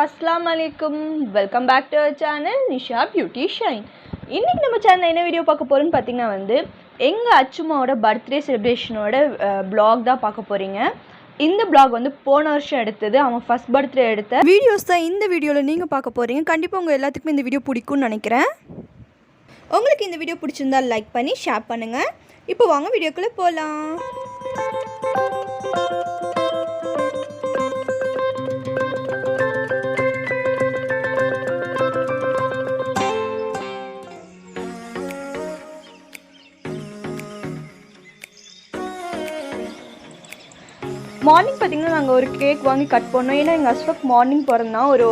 Assalamu alaikum. Welcome back to our channel Nisha Beauty Shine. இன்னைக்கு நம்ம சேனல்ல என்ன வீடியோ பார்க்க போறோம்னு பாத்தீங்கன்னா வந்து எங்க அச்சுமாவோட பர்த்டே செலிப்ரேஷனோட vlog தான் பார்க்க போறீங்க. இந்த vlog வந்து போன வருஷம் எடுத்தது. அவன் ஃபர்ஸ்ட் பர்த்டே எடுத்த வீடியோஸ் தான் இந்த வீடியோல நீங்க பார்க்க போறீங்க. கண்டிப்பா உங்க எல்லாத்துக்கும் இந்த வீடியோ பிடிக்கும்னு நினைக்கிறேன். உங்களுக்கு இந்த வீடியோ பிடிச்சிருந்தா லைக் பண்ணி ஷேர் பண்ணுங்க. இப்போ வாங்க வீடியோக்குள்ள போலாம். மார்னிங் பார்த்தீங்கன்னா நாங்கள் ஒரு கேக் வாங்கி கட் பண்ணோம். ஏன்னா எங்கள் அஷ்ஃபக் மார்னிங் பிறந்தான். ஒரு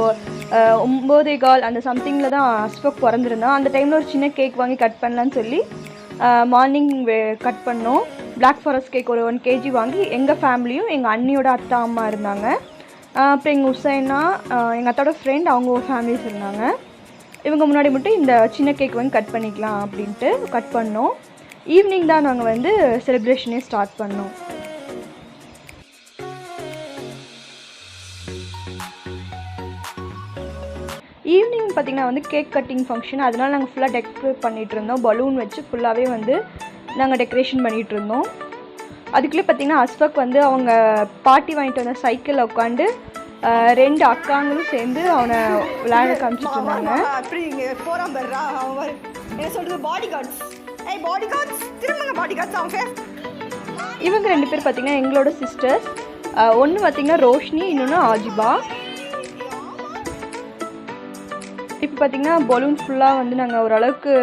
9:15 அந்த சம்திங்கில் தான் அஷ்ஃபக் பிறந்திருந்தான். அந்த டைமில் ஒரு சின்ன கேக் வாங்கி கட் பண்ணலான்னு சொல்லி மார்னிங் கட் பண்ணோம். பிளாக் ஃபாரஸ்ட் கேக் ஒரு 1 kg வாங்கி எங்கள் ஃபேமிலியும் எங்கள் அண்ணியோட அத்தா அம்மா இருந்தாங்க. அப்புறம் எங்கள் உசைனா எங்கள் அத்தாவோட ஃப்ரெண்ட் அவங்க ஃபேமிலிஸ் இருந்தாங்க. இவங்க முன்னாடி மட்டும் இந்த சின்ன கேக் வாங்கி கட் பண்ணிக்கலாம் அப்படின்ட்டு கட் பண்ணோம். ஈவினிங் தான் நாங்கள் வந்து செலிப்ரேஷனே ஸ்டார்ட் பண்ணோம். ஈவினிங் பார்த்திங்கன்னா வந்து கேக் கட்டிங் ஃபங்க்ஷன், அதனால் நாங்கள் ஃபுல்லாக டெக்கரேட் பண்ணிகிட்டு இருந்தோம். பலூன் வச்சு ஃபுல்லாகவே வந்து நாங்கள் டெக்கரேஷன் பண்ணிகிட்டு இருந்தோம். அதுக்குள்ளே பார்த்திங்கன்னா அஷ்ஃபக் வந்து அவங்க பாட்டி வாங்கிட்டு வந்த சைக்கிளில் உட்காந்து 2 அக்காங்களும் சேர்ந்து அவனை விளையாட காமிச்சிட்டு இருந்தாங்க. அப்படி இங்கே போகிறான் பர்றா அவன் என்ன சொல்கிறது பாடி கார்ட்ஸ் திரும்பங்க பாடி கார்ட்ஸ் அவங்க. இவங்க 2 பேர் பார்த்திங்கன்னா எங்களோட சிஸ்டர்ஸ். ஒன்று பார்த்திங்கன்னா ரோஷினி, இன்னொன்று ஆஜிபா. இப்போ பார்த்திங்கன்னா பலூன் ஃபுல்லாக வந்து நாங்கள் ஓரளவுக்கு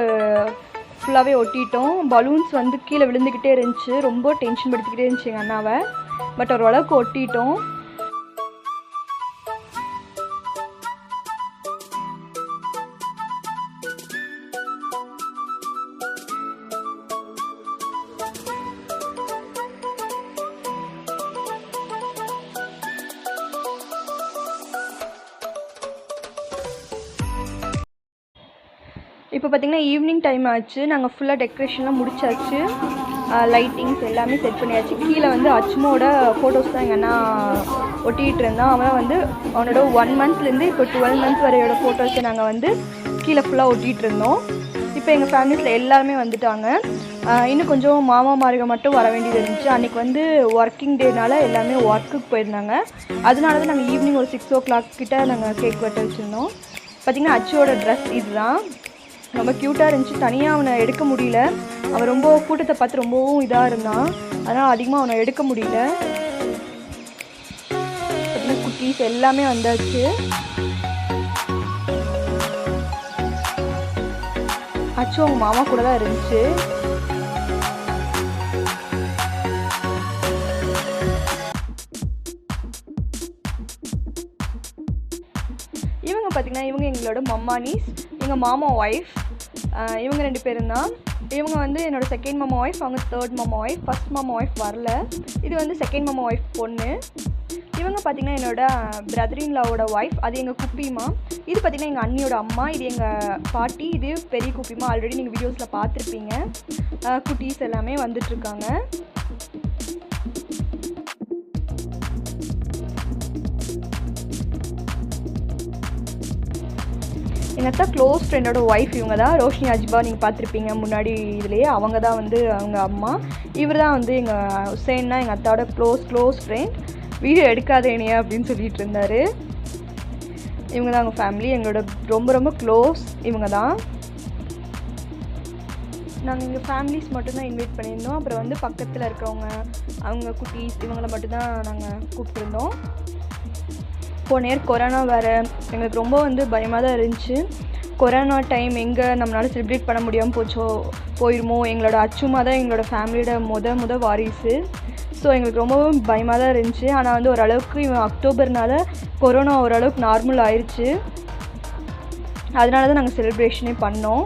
ஃபுல்லாகவே ஒட்டிட்டோம். பலூன்ஸ் வந்து கீழே விழுந்துக்கிட்டே இருந்துச்சு. ரொம்ப டென்ஷன் படுத்திக்கிட்டே இருந்துச்சு எங்கள் அண்ணாவை. பட் ஓரளவுக்கு ஒட்டிட்டோம். இப்போ பார்த்திங்கன்னா ஈவினிங் டைம் ஆச்சு. நாங்கள் ஃபுல்லாக டெக்கரேஷன்லாம் முடிச்சாச்சு. லைட்டிங்ஸ் எல்லாமே செட் பண்ணியாச்சு. கீழே வந்து அச்சுமோட ஃபோட்டோஸ் தான் எங்கள் அண்ணா ஒட்டிகிட்டு இருந்தான். அவன் வந்து அவனோட 1 monthலேருந்து இப்போ 12 months வரையோட ஃபோட்டோஸை நாங்கள் வந்து கீழே ஃபுல்லாக ஒட்டிகிட்டு இருந்தோம். இப்போ எங்கள் ஃபேமிலிஸில் எல்லாருமே வந்துட்டாங்க. இன்னும் கொஞ்சம் மாமாமாரிகள் மட்டும் வர வேண்டியது இருந்துச்சு. அன்றைக்கி வந்து ஒர்க்கிங் டேனால் எல்லாமே ஒர்க்குக்கு போயிருந்தாங்க. அதனால தான் நாங்கள் ஈவினிங் ஒரு 6 o'clock கிட்டே நாங்கள் கேக் வெட்ட வச்சுருந்தோம். பார்த்திங்கன்னா அச்சுவோட ட்ரெஸ் இதுதான். ரொம்ப க்யூட்டாக இருந்துச்சு. தனியாக அவனை எடுக்க முடியல. அவன் ரொம்ப கூட்டத்தை பார்த்து ரொம்பவும் இதாக இருந்தான். அதனால் அதிகமாக அவனை எடுக்க முடியல. பார்த்தீங்கன்னா குட்டீஸ் எல்லாமே வந்தாச்சு. அச்சு அவங்க மாமா கூட தான் இருந்துச்சு. இவங்க பார்த்திங்கன்னா இவங்க எங்களோட மம்மானிஸ், எங்கள் மாமா ஒய்ஃப். இவங்க 2 பேரும் தான். இவங்க வந்து என்னோடய செகண்ட் மாமா ஒய்ஃப், அவங்க தேர்ட் மாமா ஒய்ஃப். ஃபஸ்ட் மாமா ஒய்ஃப் வரல. இது வந்து செகண்ட் மாமா ஒய்ஃப் பொண்ணு. இவங்க பார்த்திங்கன்னா என்னோட பிரதர்-இன்-லாவோட ஒய்ஃப். அது எங்கள் குப்பிமா. இது பார்த்திங்கன்னா எங்கள் அண்ணியோட அம்மா. இது எங்கள் பாட்டி. இது பெரிய குப்பிமா. ஆல்ரெடி நீங்கள் வீடியோஸில் பார்த்துருப்பீங்க. குட்டீஸ் எல்லாமே வந்துட்டுருக்காங்க. எங்கள் அத்தா க்ளோஸ் ஃப்ரெண்டோட ஒய்ஃப் இவங்க தான். ரோஷினி அஜிபா நீங்கள் பார்த்துருப்பீங்க முன்னாடி இதுலேயே. அவங்க தான் வந்து அவங்க அம்மா. இவர் தான் வந்து எங்கள் ஹுசைன்னா எங்கள் அத்தாவோட க்ளோஸ் ஃப்ரெண்ட். வீடியோ எடுக்காதேனே அப்படின்னு சொல்லிட்டு இருந்தார். இவங்க தான் அவங்க ஃபேமிலி. எங்களோட ரொம்ப க்ளோஸ் இவங்க தான். நாங்கள் எங்கள் ஃபேமிலிஸ் மட்டும்தான் இன்வைட் பண்ணியிருந்தோம். அப்புறம் வந்து பக்கத்தில் இருக்கிறவங்க அவங்க குட்டீஸ் இவங்கள மட்டும்தான் நாங்கள் கூப்பிட்ருந்தோம். போன இயர் கொரோனா வேறு. எங்களுக்கு ரொம்ப வந்து பயமாக தான் இருந்துச்சு. கொரோனா டைம் எங்கே நம்மளால் செலிப்ரேட் பண்ண முடியாமல் போயிருமோ. எங்களோட அச்சுமா தான் எங்களோட ஃபேமிலியோட முத வாரிசு. ஸோ எங்களுக்கு ரொம்பவும் பயமாக தான் இருந்துச்சு. ஆனால் வந்து ஓரளவுக்கு இவன் அக்டோபர்னால கொரோனா ஓரளவுக்கு நார்மல் ஆயிடுச்சு. அதனால தான் நாங்கள் செலிப்ரேஷனே பண்ணோம்.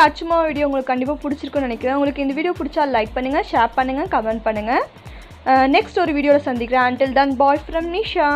அச்சுமா வீடியோ உங்களுக்கு கண்டிப்பாக பிடிச்சிருக்குன்னு நினைக்கிறேன். உங்களுக்கு இந்த வீடியோ பிடிச்சா லைக் பண்ணுங்கள், ஷேர் பண்ணுங்கள், கமெண்ட் பண்ணுங்கள். நெக்ஸ்ட் ஒரு வீடியோவில் சந்திக்கிறேன். until then bye from Nisha.